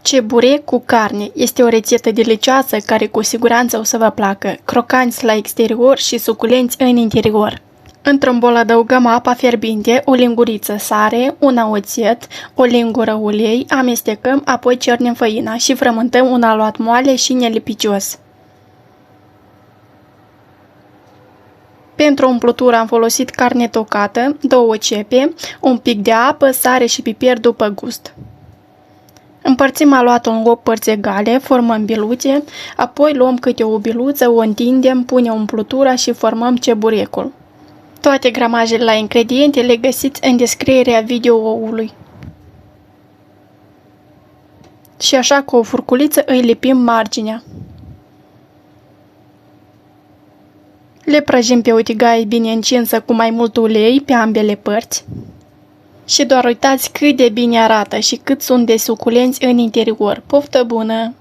Ceburec cu carne este o rețetă delicioasă care cu siguranță o să vă placă, crocanți la exterior și suculenți în interior. Într-un bol adăugăm apa fierbinte, o linguriță sare, una oțet, o lingură ulei, amestecăm, apoi cernem făina și frământăm un aluat moale și nelipicios. Pentru umplutură am folosit carne tocată, 2 cepe, un pic de apă, sare și piper după gust. Împărțim aluatul în 8 părți egale, formăm biluțe, apoi luăm câte o biluță, o întindem, punem umplutura și formăm ceburecul. Toate gramajele la ingrediente le găsiți în descrierea videoului. Și așa cu o furculiță îi lipim marginea. Le prăjim pe o tigaie bine încinsă cu mai mult ulei pe ambele părți. Și doar uitați cât de bine arată și cât sunt de suculenți în interior. Poftă bună!